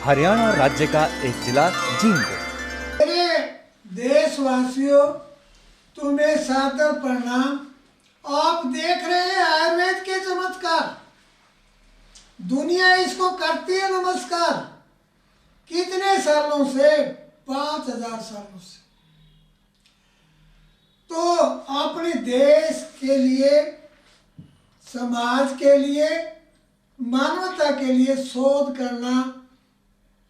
हरियाणा राज्य का एक जिला जींद। मेरे देशवासियों, तुम्हें सादर प्रणाम। आप देख रहे हैं आयुर्वेद के चमत्कार। दुनिया इसको करती है नमस्कार। कितने सालों से? 5000 सालों से। तो अपने देश के लिए, समाज के लिए, मानवता के लिए शोध करना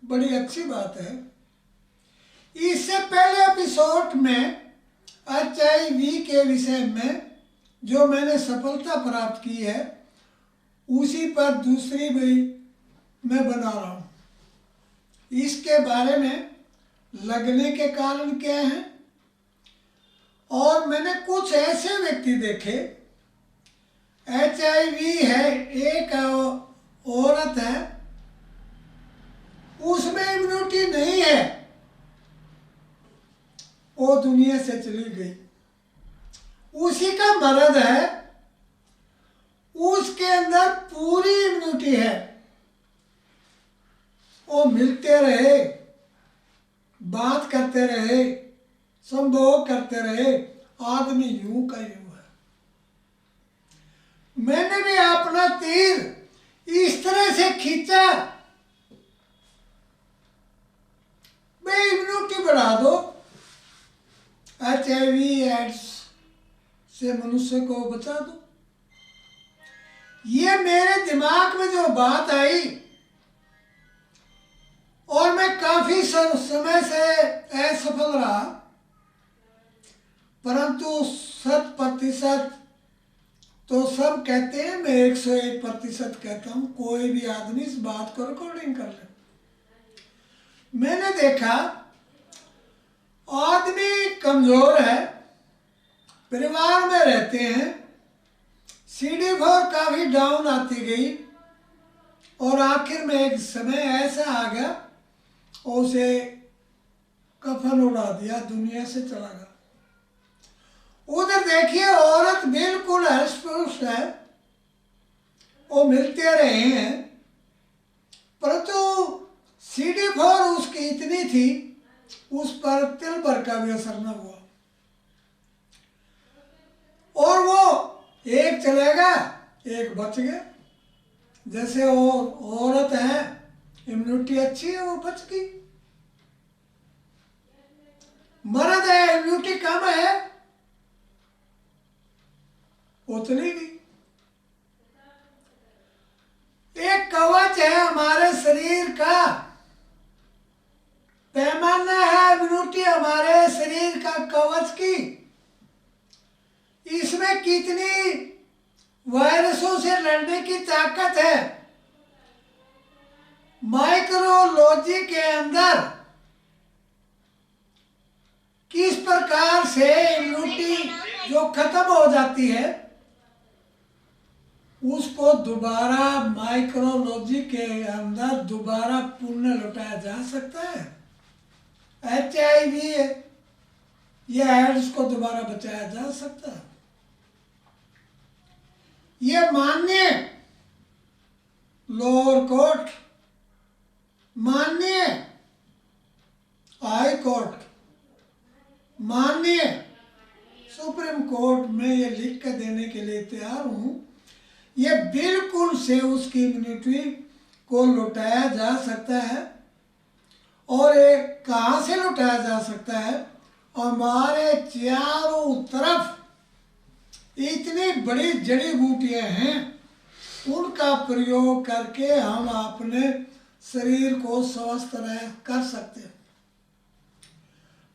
बड़ी अच्छी बात है। इससे पहले एपिसोड में HIV के विषय में जो मैंने सफलता प्राप्त की है, उसी पर दूसरी भी मैं बना रहा हूँ। इसके बारे में लगने के कारण क्या हैं, और मैंने कुछ ऐसे व्यक्ति देखे, HIV है, एक औरत है, उसमें इम्यूनिटी नहीं है, वो दुनिया से चली गई। उसी का मर्द है, उसके अंदर पूरी इम्यूनिटी है। वो मिलते रहे, बात करते रहे, संभोग करते रहे, आदमी यूं का यूं है। मैंने भी अपना तीर इस तरह से खींचा, भाई इम्यूनिटी बढ़ा दो, HIV एड्स से मनुष्य को बचा दो। ये मेरे दिमाग में जो बात आई, और मैं काफी समय से असफल रहा, परंतु 100% तो सब कहते हैं, मैं 101% कहता हूं, कोई भी आदमी इस बात को रिकॉर्डिंग कर ले। मैंने देखा आदमी कमजोर है, परिवार में रहते हैं, CD4 काफी डाउन आती गई, और आखिर में एक समय ऐसा आ गया, उसे कफन उड़ा दिया, दुनिया से चला गया। उधर देखिए, औरत बिल्कुल हष्ट-पुष्ट है, वो मिलते रहे हैं, परंतु CD4 उसकी इतनी थी, उस पर तिल भर का भी असर न हुआ, और वो एक चलेगा, एक बच गया। जैसे वो औरत है, इम्यूनिटी अच्छी है, वो बच गई। मर्द है, इम्यूनिटी कम है, वो चली गई। एक कवच है हमारे शरीर का, पैमाना है इम्यूनिटी हमारे शरीर का कवच की। इसमें कितनी वायरसों से लड़ने की ताकत है। माइक्रोलॉजी के अंदर किस प्रकार से इम्यूनिटी जो खत्म हो जाती है, उसको दोबारा माइक्रोलॉजी के अंदर दोबारा पुनः लौटाया जा सकता है। HIV या एड्स को दोबारा बचाया जा सकता है। ये माननीय लोअर कोर्ट, माननीय हाई कोर्ट, माननीय सुप्रीम कोर्ट में ये लिख कर देने के लिए तैयार हूं, ये बिल्कुल से उसकी इम्यूनिटी को लौटाया जा सकता है। और ये कहाँ से लौटाया जा सकता है? हमारे चारों तरफ इतनी बड़ी जड़ी बूटियां हैं, उनका प्रयोग करके हम अपने शरीर को स्वस्थ कर सकते हैं।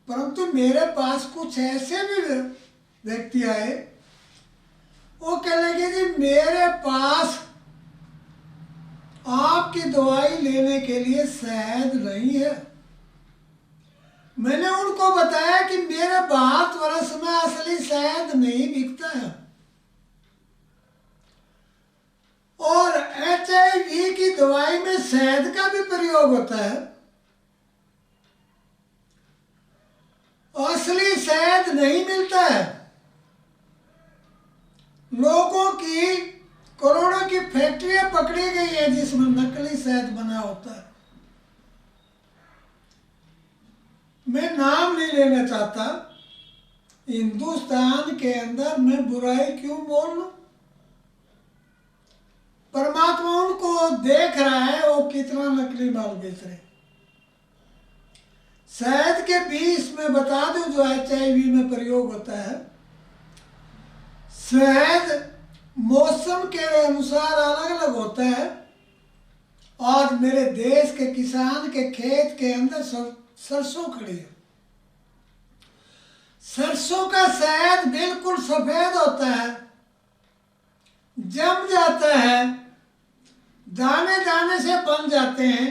परंतु मेरे पास कुछ ऐसे भी व्यक्ति आए, वो कह लगे जी मेरे पास आपकी दवाई लेने के लिए शहद नहीं है। मैंने उनको बताया कि मेरे भारतवर्ष में असली शहद नहीं बिकता है, और HIV की दवाई में शहद का भी प्रयोग होता है। असली शहद नहीं मिलता है। लोगों की करोड़ों की फैक्ट्रियां पकड़ी गई है जिसमें नकली शहद बना होता है। मैं नाम नहीं लेना चाहता, हिंदुस्तान के अंदर मैं बुराई क्यों बोल लूं? परमात्मा उनको देख रहा है वो कितना नकली माल बेच रहे हैं। शहद के बीज में बता दूं जो HIV में प्रयोग होता है, शहद मौसम के अनुसार अलग अलग होता है। और मेरे देश के किसान के खेत के अंदर सरसों खड़ी है। सरसों का शहद बिल्कुल सफेद होता है, जम जाता है, दाने दाने से बन जाते हैं।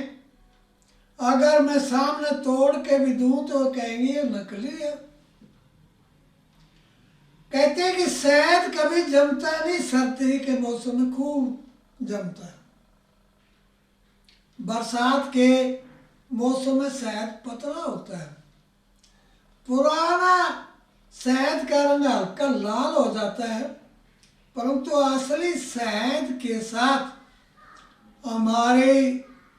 अगर मैं सामने तोड़ के भी दूं तो कहेंगे ये नकली है। कहते हैं कि शहद कभी जमता नहीं, सर्दी के मौसम में खूब जमता है। बरसात के मौसम में शहद पतला होता है। पुराना शहद का रंग हल्का लाल हो जाता है, परंतु असली शहद के साथ हमारे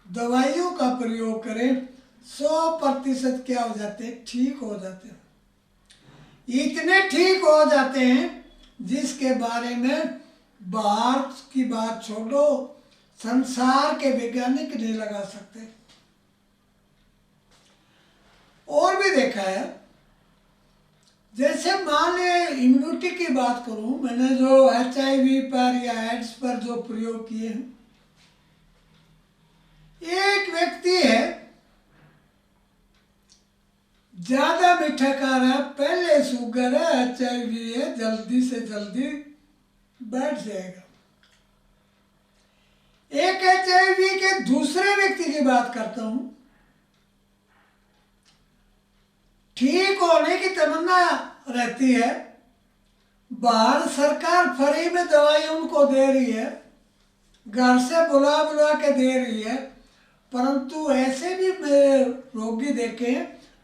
दवाइयों का प्रयोग करें 100% क्या हो जाते हैं, ठीक हो जाते हैं। इतने ठीक हो जाते हैं जिसके बारे में बाहर की बात छोड़ो, संसार के वैज्ञानिक नहीं लगा सकते। और भी देखा है, जैसे मान ले इम्यूनिटी की बात करूं, मैंने जो HIV पर या एड्स पर जो प्रयोग किए हैं, एक व्यक्ति है ज्यादा मीठा खा रहा है, पहले शुगर है, HIV है, जल्दी से जल्दी बैठ जाएगा। एक HIV के दूसरे व्यक्ति की बात करता हूं, ठीक होने की तमन्ना रहती है, बाहर सरकार फ्री में दवाई उनको दे रही है, घर से बुला बुला के दे रही है, परंतु ऐसे भी मेरे रोगी देखे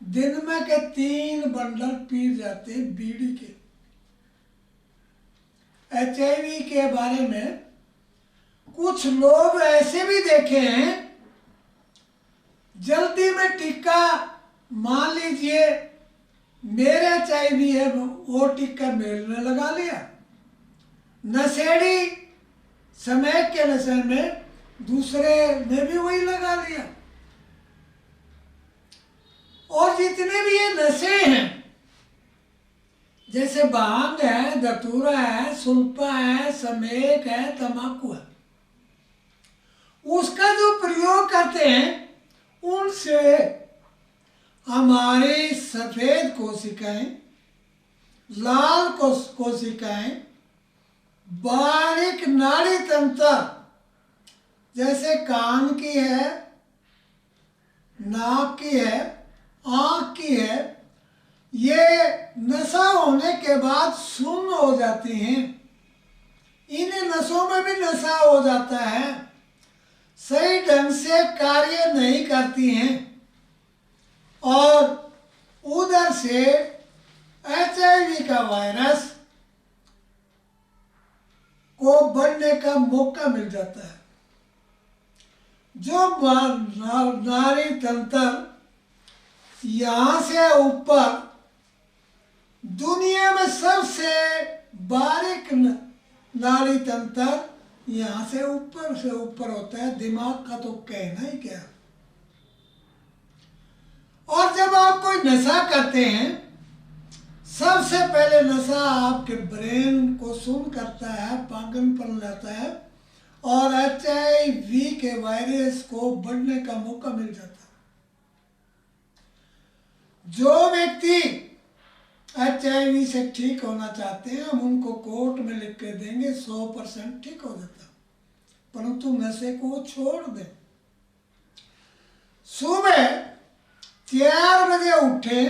दिन में के 3 बंडल पी जाते बीड़ी के। HIV के बारे में कुछ लोग ऐसे भी देखे हैं, जल्दी में टीका, मान लीजिए मेरे HIV है, वो टीका मेरे में लगा लिया, नशेड़ी समय के नशे में दूसरे ने भी वही लगा लिया। और जितने भी ये नशे हैं, जैसे भांग है, धतूरा है, सुल्फा है, समेक है, तंबाकू है, उसका जो प्रयोग करते हैं उनसे हमारी सफेद कोशिकाएं, लाल कोशिकाएं, बारीक नाड़ी तंत्र जैसे कान की है, नाक की है, आंख की है, ये नशा होने के बाद सुन्न हो जाती हैं। इन नसों में भी नशा हो जाता है, सही ढंग से कार्य नहीं करती हैं और उधर से HIV का वायरस को बढ़ने का मौका मिल जाता है। जो नाड़ी तंत्र यहाँ से ऊपर दुनिया में सबसे बारीक नाड़ी तंत्र यहाँ से ऊपर होता है, दिमाग का तो कहना ही क्या। और जब आप कोई नशा करते हैं, सबसे पहले नशा आपके ब्रेन को सुन करता है, पागलपन लाता है और HIV के वायरस को बढ़ने का मौका मिल जाता है। जो व्यक्ति HIV से ठीक होना चाहते हैं, हम उनको कोर्ट में लिख के देंगे 100% ठीक हो जाता, परंतु नशे को छोड़ दें। सुबह 4 बजे उठे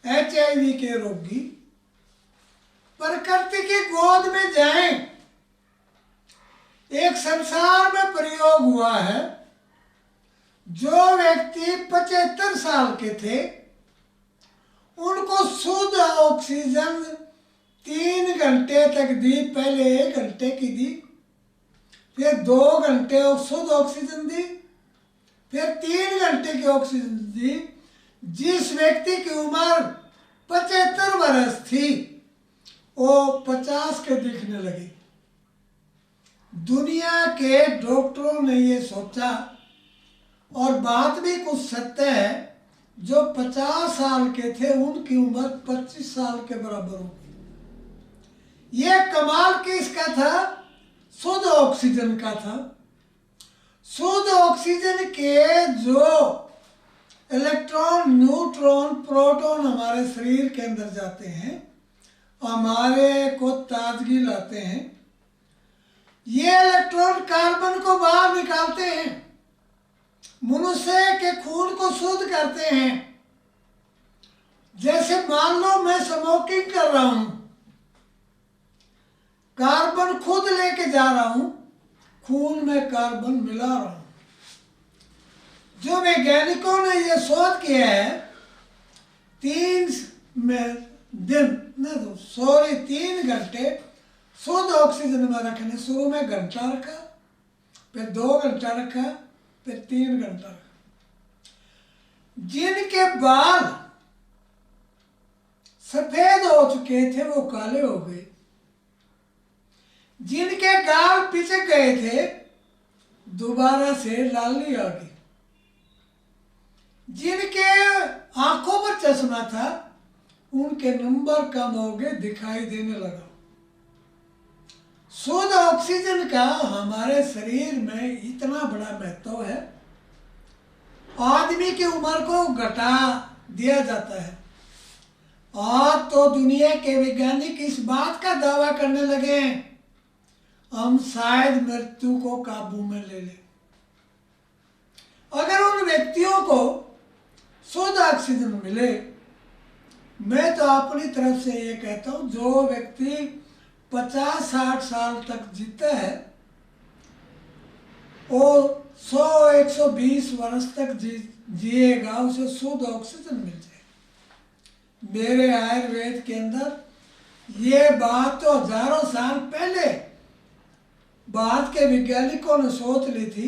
HIV के रोगी, प्रकृति की गोद में जाएं। एक संसार में प्रयोग हुआ है, जो व्यक्ति 75 साल के थे उनको शुद्ध ऑक्सीजन 3 घंटे तक दी। पहले 1 घंटे की दी, फिर 2 घंटे शुद्ध ऑक्सीजन दी, फिर 3 घंटे की ऑक्सीजन दी। जिस व्यक्ति की उम्र 75 वर्ष थी वो 50 के दिखने लगी। दुनिया के डॉक्टरों ने ये सोचा, और बात भी कुछ सत्य है, जो 50 साल के थे उनकी उम्र 25 साल के बराबर हो गई। ये कमाल किसका था? शुद्ध ऑक्सीजन का था। शुद्ध ऑक्सीजन के जो इलेक्ट्रॉन, न्यूट्रॉन, प्रोटॉन हमारे शरीर के अंदर जाते हैं, हमारे को ताजगी लाते हैं। ये इलेक्ट्रॉन कार्बन को बाहर निकालते हैं, मनुष्य के खून को शुद्ध करते हैं। जैसे मान लो मैं स्मोकिंग कर रहा हूं, कार्बन खुद लेके जा रहा हूं, खून में कार्बन मिला रहा हूं। जो वैज्ञानिकों ने ये शोध किया है, 3 घंटे शुद्ध ऑक्सीजन में रखने। शुरू में घंटा रखा, फिर 2 घंटा रखा, फिर 3 घंटा रखा। जिनके बाल सफेद हो चुके थे वो काले हो गए, जिनके गाल पिचक गए थे दोबारा से लाली आ गई, जिनके आंखों पर चश्मा था उनके नंबर कम हो गए, दिखाई देने लगा। शुद्ध ऑक्सीजन का हमारे शरीर में इतना बड़ा महत्व है। आदमी की उम्र को घटा दिया जाता है। आज तो दुनिया के वैज्ञानिक इस बात का दावा करने लगे हैं, हम शायद मृत्यु को काबू में ले लें अगर उन व्यक्तियों को शुद्ध ऑक्सीजन मिले। मैं तो अपनी तरफ से ये कहता हूं, जो व्यक्ति 50-60 साल तक जीता है वो 100-120 वर्ष तक जिएगा, उसे शुद्ध ऑक्सीजन मिल जाए। मेरे आयुर्वेद के अंदर ये बात तो हजारों साल पहले भारत के वैज्ञानिकों ने शोध ली थी।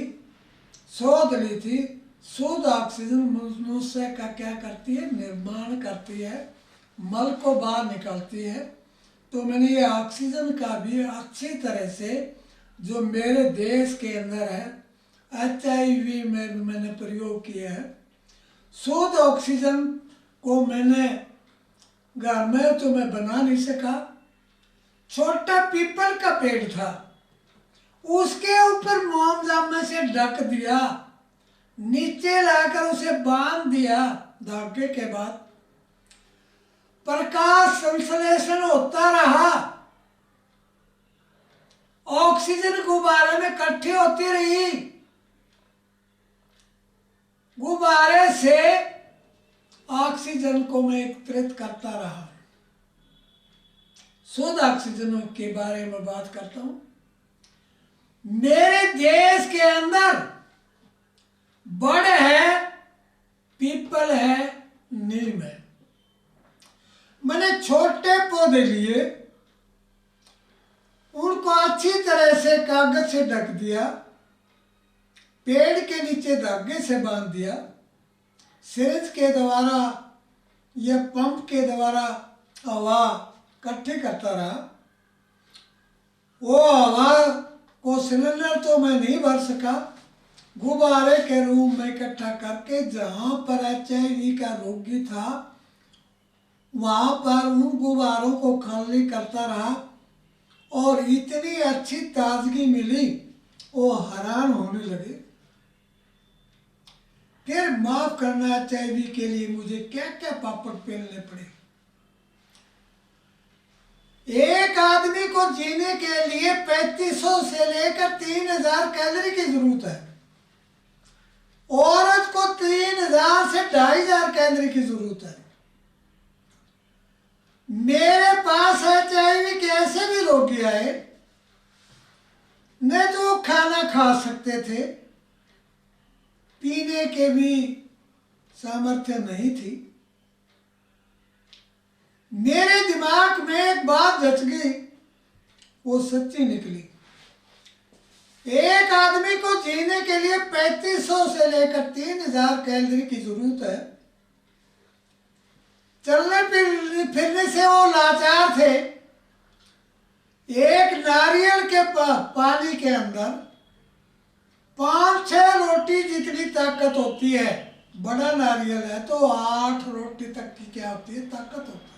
शुद्ध ऑक्सीजन मनुष्य का क्या करती है? निर्माण करती है, मल को बाहर निकालती है। तो मैंने ये ऑक्सीजन का भी अच्छी तरह से, जो मेरे देश के अंदर है, HIV में भी मैंने प्रयोग किया है। शुद्ध ऑक्सीजन को मैंने घर में तो मैं बना नहीं सका। छोटा पीपल का पेड़ था, उसके ऊपर मोमजाम से ढक दिया, नीचे लाकर उसे बांध दिया। धागे के बाद प्रकाश संश्लेषण होता रहा, ऑक्सीजन गुब्बारे में इकट्ठी होती रही, गुब्बारे से ऑक्सीजन को मैं एकत्रित करता रहा। शुद्ध ऑक्सीजन के बारे में बात करता हूं। मेरे देश के अंदर बड़ है, पीपल है, नीम है। मैंने छोटे पौधे लिए, उनको अच्छी तरह से कागज से ढक दिया, पेड़ के नीचे धागे से बांध दिया, सिरिंज के द्वारा या पंप के द्वारा हवा इकट्ठी करता रहा। वो हवा को सिलेंडर तो मैं नहीं भर सका, गुब्बारे के रूप में इकट्ठा करके जहां पर HIV का रोगी था वहां पर उन गुब्बारों को खाली करता रहा, और इतनी अच्छी ताजगी मिली वो हैरान होने लगे। फिर माफ करना, HIV के लिए मुझे क्या क्या पापड़ पेलने पड़े। एक आदमी को जीने के लिए 3500 से लेकर 3000 कैलोरी की जरूरत है। औरत को 3000 से 2500 कैलोरी की जरूरत है। मेरे पास HIV के ऐसे भी रोगी आए, न तो खाना खा सकते थे, पीने के भी सामर्थ्य नहीं थी। मेरे दिमाग में एक बात जच गई, वो सच्ची निकली। एक आदमी को जीने के लिए 3500 से लेकर 3000 कैलोरी की जरूरत है। चलने फिरने से वो लाचार थे। एक नारियल के पानी के अंदर 5-6 रोटी जितनी ताकत होती है। बड़ा नारियल है तो 8 रोटी तक की क्या होती है, ताकत होती है।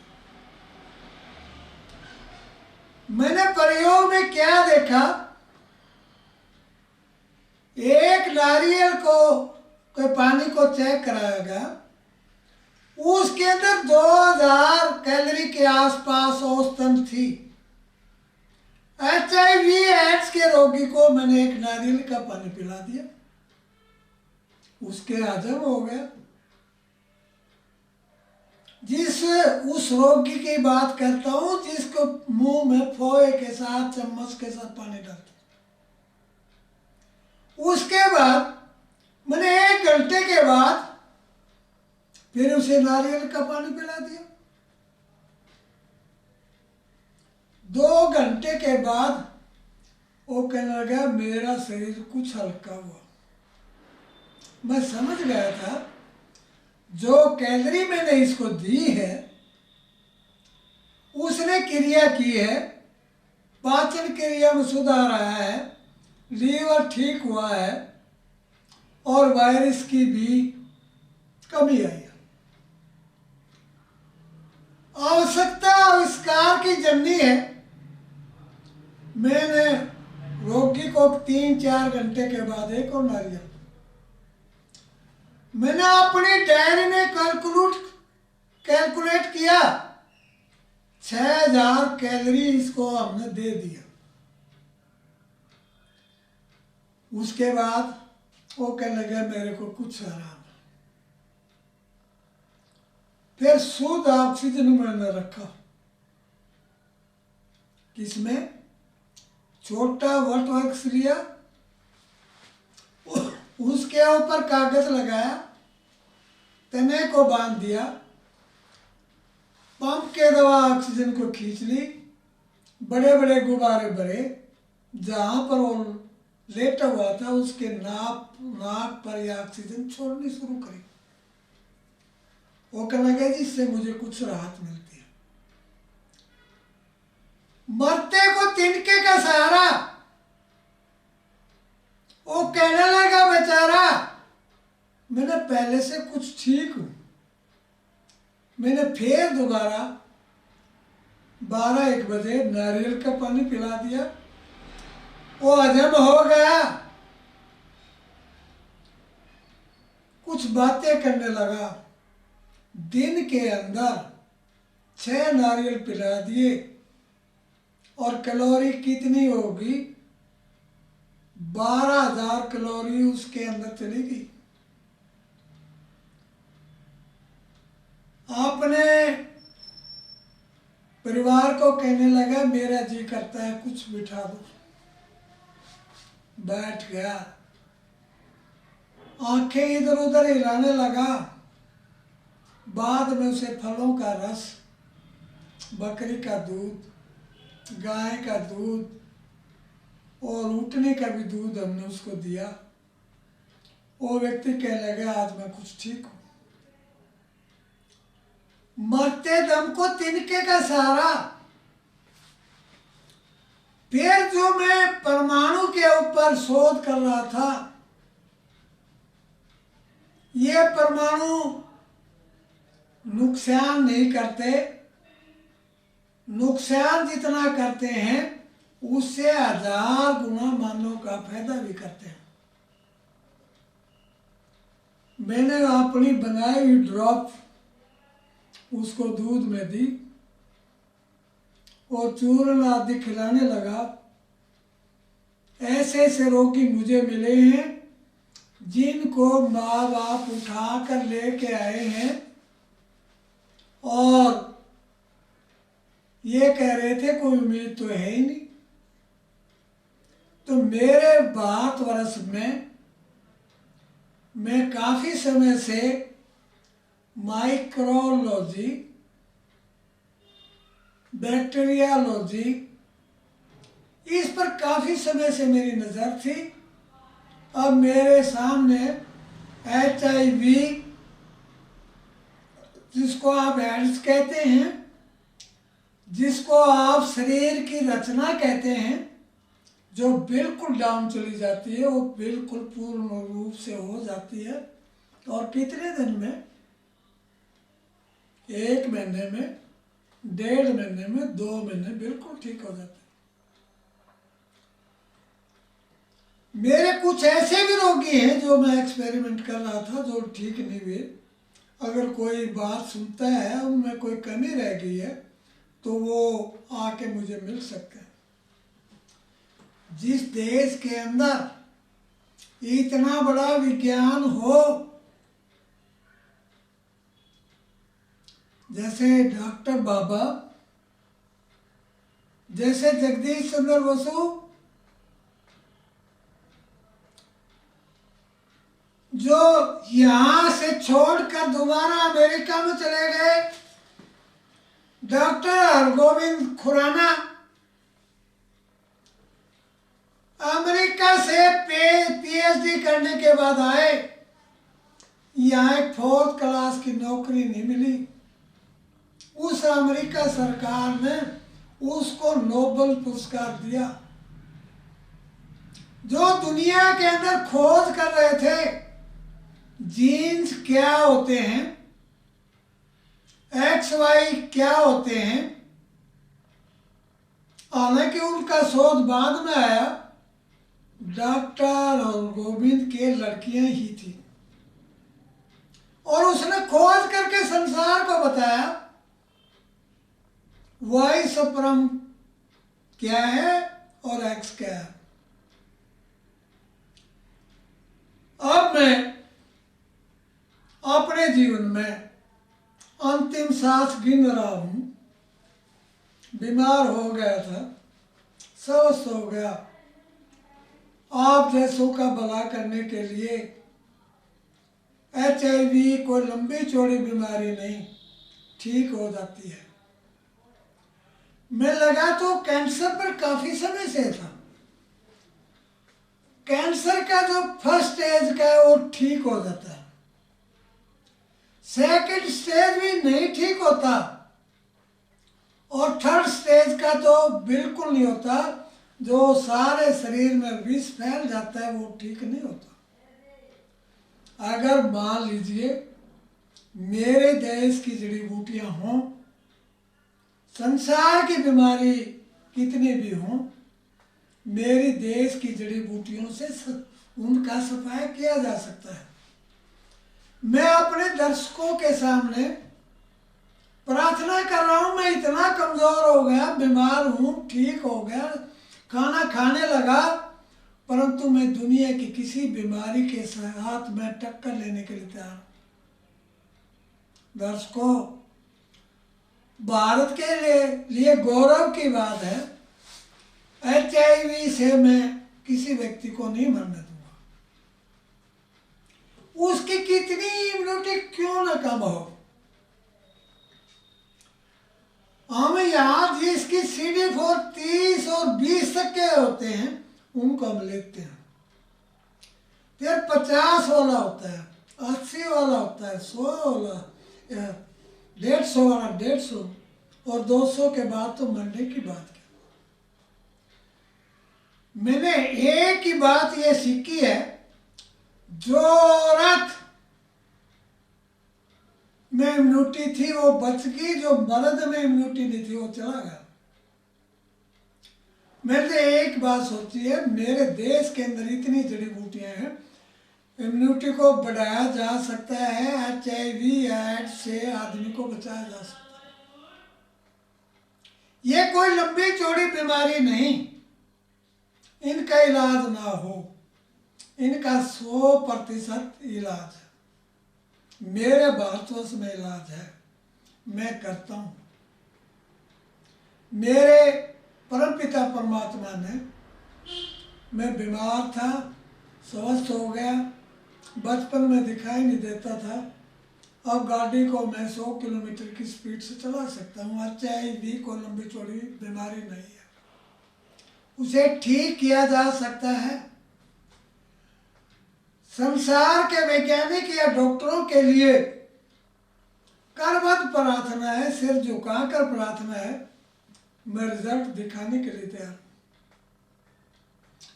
मैंने प्रयोग में क्या देखा, एक नारियल को कोई पानी को चेक कराएगा, उसके अंदर 2000 कैलोरी के आसपास औसतन थी। HIV एड्स के रोगी को मैंने एक नारियल का पानी पिला दिया, उसके हजम हो गया। उस रोगी की बात करता हूं जिसको मुंह में फोए के साथ, चम्मच के साथ पानी डालते। उसके बाद मैंने 1 घंटे के बाद फिर उसे नारियल का पानी पिला दिया। 2 घंटे के बाद वो कहने लगा मेरा शरीर कुछ हल्का हुआ। मैं समझ गया था जो कैलोरी मैंने इसको दी है उसने क्रिया की है, पाचन क्रिया में सुधार आया है, लीवर ठीक हुआ है और वायरस की भी कमी आई है। आवश्यकता आविष्कार की जननी है। मैंने रोगी को 3-4 घंटे के बाद एक और नारियल, मैंने अपनी डायरी में कैलकुलेट किया, 6000 कैलोरी इसको हमने दे दिया। उसके बाद वो कहने लगा मेरे को कुछ आराम है। फिर शुद्ध ऑक्सीजन मैंने रखा, किसमें, छोटा वटवर्क्स लिया, उसके ऊपर कागज लगाया, तने को बांध दिया, पंप के द्वारा ऑक्सीजन को खींच ली, बड़े बड़े गुब्बारे भरे, जहां पर वो लेटा हुआ था उसके नाक पर यह ऑक्सीजन छोड़नी शुरू करी। वो कहने लगा जिससे मुझे कुछ राहत मिलती है। मरते को तिनके का सहारा। वो कहने लगा बेचारा मैंने पहले से कुछ ठीक हूं। मैंने फिर दोबारा 12-1 बजे नारियल का पानी पिला दिया, वो हजम हो गया। कुछ बातें करने लगा, दिन के अंदर 6 नारियल पिला दिए और कैलोरी कितनी होगी, 12,000 कैलोरी उसके अंदर चली गई। अपने परिवार को कहने लगा मेरा जी करता है कुछ बिठा दो। बैठ गया, आंखें इधर उधर हिलाने लगा। बाद में उसे फलों का रस, बकरी का दूध, गाय का दूध और ऊँटने का भी दूध हमने उसको दिया। वो व्यक्ति कहने लगा आज मैं कुछ ठीक हूं। मरते दम को तिनके का सहारा। फिर जो मैं परमाणु के ऊपर शोध कर रहा था, ये परमाणु नुकसान नहीं करते, नुकसान जितना करते हैं उससे 1000 गुना मानव का फायदा भी करते हैं। मैंने अपनी बनाई हुई ड्रॉप उसको दूध में दी और चूर्ण आदि खिलाने लगा। ऐसे ऐसे रोगी मुझे मिले हैं जिनको माँ बाप उठा कर लेके आए हैं और ये कह रहे थे कोई उम्मीद तो है ही नहीं। तो मेरे 62 वर्ष में मैं काफी समय से माइक्रोलॉजी, बैक्टीरियोलॉजी, इस पर काफी समय से मेरी नजर थी। अब मेरे सामने HIV, जिसको आप एड्स होते हैं जिसको आप शरीर की रचना कहते हैं, जो बिल्कुल डाउन चली जाती है, वो बिल्कुल पूर्ण रूप से हो जाती है। और कितने दिन में? 1 महीने में, 1.5 महीने में, 2 महीने बिल्कुल ठीक हो जाता है। मेरे कुछ ऐसे भी रोगी हैं जो मैं एक्सपेरिमेंट कर रहा था, जो ठीक नहीं हुए। अगर कोई बात सुनता है, उनमें कोई कमी रह गई है, तो वो आके मुझे मिल सकते हैं। जिस देश के अंदर इतना बड़ा विज्ञान हो, जैसे डॉक्टर बाबा, जैसे जगदीश चंद्र बसु, जो यहां से छोड़कर दोबारा अमेरिका में चले गए, डॉक्टर हरगोविंद खुराना, अमेरिका से पीएचडी करने के बाद आए, यहाँ एक 4th क्लास की नौकरी नहीं मिली। उस अमेरिका सरकार ने उसको नोबेल पुरस्कार दिया। जो दुनिया के अंदर खोज कर रहे थे जीन्स क्या होते हैं, XY क्या होते हैं, हालांकि उनका शोध बाद में आया, डॉक्टर गोविंद के लड़कियां ही थी। और उसने खोज करके संसार को बताया वाई सप्रम क्या है और एक्स क्या है। अब मैं अपने जीवन में अंतिम सांस गिन रहा हूं। बीमार हो गया था, स्वस्थ हो गया। आप जैसों का भला करने के लिए HIV कोई लंबी चौड़ी बीमारी नहीं, ठीक हो जाती है। मैं लगा तो कैंसर पर काफी समय से था। कैंसर का जो फर्स्ट स्टेज का है वो ठीक हो जाता है, सेकंड स्टेज भी नहीं ठीक होता, और थर्ड स्टेज का तो बिल्कुल नहीं होता। जो सारे शरीर में विष फैल जाता है वो ठीक नहीं होता। अगर मान लीजिए मेरे देश की जड़ी बूटियां हों, संसार की बीमारी कितनी भी हों, मेरी देश की जड़ी बूटियों से उनका सफाया किया जा सकता है। मैं अपने दर्शकों के सामने प्रार्थना कर रहा हूं। मैं इतना कमजोर हो गया, बीमार हूं, ठीक हो गया, खाना खाने लगा, परंतु मैं दुनिया की किसी बीमारी के साथ में टक्कर लेने के लिए तैयार हूं। दर्शकों, भारत के लिए गौरव की बात है, HIV से मैं किसी व्यक्ति को नहीं मरने दूंगा। उसकी कितनी इम्यूनिटी क्यों न कम हो, हम यहाँ जिसकी CD4 30 और 20 तक के होते हैं उनको हम लेते हैं। फिर 50 वाला होता है, 80 वाला होता है, 100 वाला, 150 वाला, 150, और 200 के बाद तो मरने की बात की। मैंने एक ही बात ये सीखी है, जो औरत में इम्यूनिटी थी वो बच गई, जो मर्द में इम्यूनिटी नहीं थी वो चला गया। मैंने एक बात सोची है, मेरे देश के अंदर इतनी जड़ी बूटियां हैं, इम्यूनिटी को बढ़ाया जा सकता है, HIV एड्स से आदमी को बचाया जा सकता है। ये कोई लंबी चौड़ी बीमारी नहीं, इनका इलाज ना हो, इनका 100% इलाज है। मेरे भारतवर्ष में इलाज है, मैं करता हूँ। मेरे परमपिता परमात्मा ने, मैं बीमार था, स्वस्थ हो गया, बचपन में दिखाई नहीं देता था, अब गाड़ी को मैं 100 किलोमीटर की स्पीड से चला सकता हूँ। HIV को लंबी चौड़ी बीमारी नहीं है, उसे ठीक किया जा सकता है। संसार के वैज्ञानिक या डॉक्टरों के लिए करबद्ध प्रार्थना है, सिर झुका कर प्रार्थना है, मैं रिजल्ट दिखाने के लिए तैयार।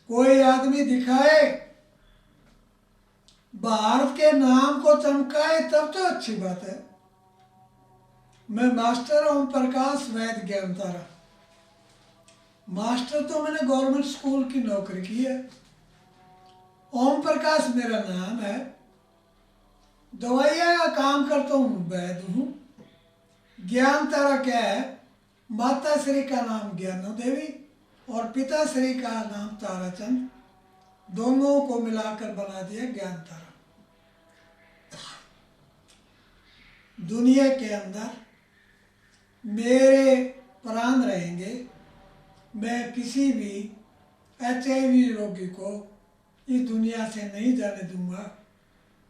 कोई आदमी दिखाए, भारत के नाम को चमकाए, तब तो अच्छी बात है। मैं मास्टर ओम प्रकाश वैद्य ज्ञानतारा। मास्टर तो मैंने गवर्नमेंट स्कूल की नौकरी की है। ओम प्रकाश मेरा नाम है। दवाइयाँ का काम करता हूँ, वैद्य हूँ। ज्ञानतारा क्या है? माता श्री का नाम ज्ञानो देवी और पिता श्री का नाम ताराचंद, दोनों को मिलाकर बना दिया ज्ञानतारा। दुनिया के अंदर मेरे प्राण रहेंगे, मैं किसी भी HIV रोगी को इस दुनिया से नहीं जाने दूंगा।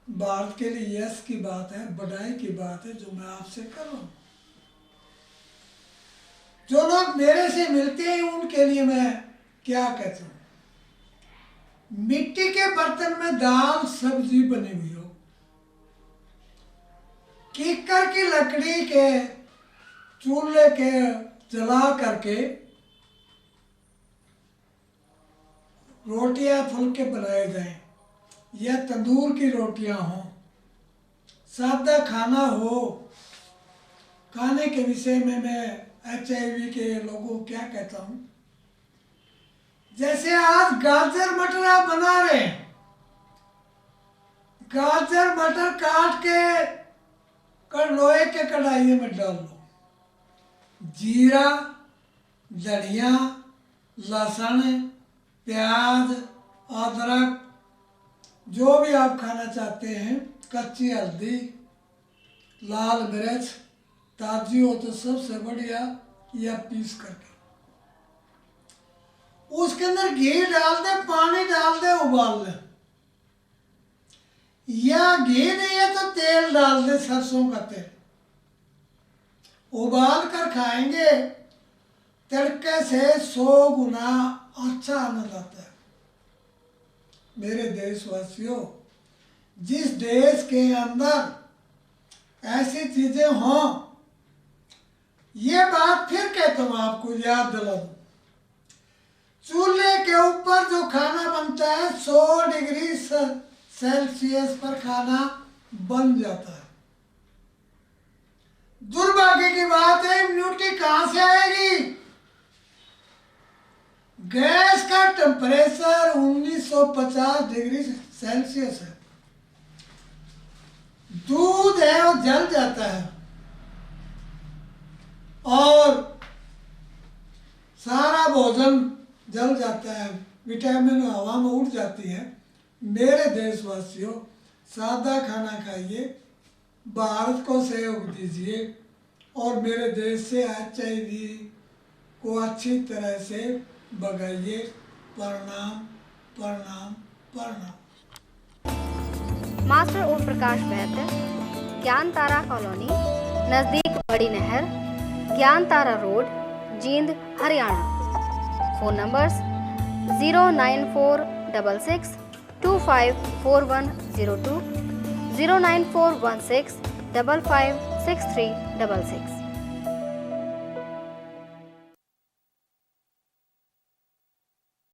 भारत के लिए यश की बात है, बधाई की बात है जो मैं आपसे कर रहा हूँ। जो लोग मेरे से मिलते हैं उनके लिए मैं क्या कहता हूँ? मिट्टी के बर्तन में दाल सब्जी बनी हुई हो, कीकर की लकड़ी के चूल्हे के जला करके रोटियां फुलके बनाए जाएं, या तंदूर की रोटियां हों, सादा खाना हो। खाने के विषय में मैं HIV के लोगों को क्या कहता हूँ? जैसे आज गाजर मटर आप बना रहे हैं, गाजर मटर काट के लोहे के कढ़ाई में डाल लो, जीरा, धनिया, लहसुन, प्याज, अदरक, जो भी आप खाना चाहते हैं, कच्ची हल्दी, लाल मिर्च, ताजी हो तो सबसे बढ़िया, या पीस करके उसके अंदर घी डाल दे, पानी डाल दे, उबाल ले, या घी नहीं है तो तेल डाल दे, सरसों का तेल, उबाल कर खाएंगे, तड़के से 100 गुना अच्छा आनंद आता है। मेरे देशवासियों, जिस देश के अंदर ऐसी चीजें हों, ये बात फिर कहता हूं, आपको याद दिला दूं, चूल्हे के ऊपर जो खाना बनता है 100 डिग्री सेल्सियस पर खाना बन जाता है। दुर्भाग्य की बात है, इम्यूनिटी कहां से आएगी? गैस का टेम्परेचर 1950 डिग्री सेल्सियस है। दूध है वो जल जाता है और सारा भोजन जल जाता है, विटामिन हवा में उड़ जाती है। मेरे देशवासियों, सादा खाना खाइए, भारत को सहयोग दीजिए और मेरे देश से HIV को अच्छी तरह से भगाइए। प्रणाम प्रणाम प्रणाम। मास्टर ओम प्रकाश वैद्य, ज्ञानतारा कॉलोनी, नज़दीक बड़ी नहर, Gyantara road, Jind, Haryana. Phone numbers 09466 254102, 09416 556366।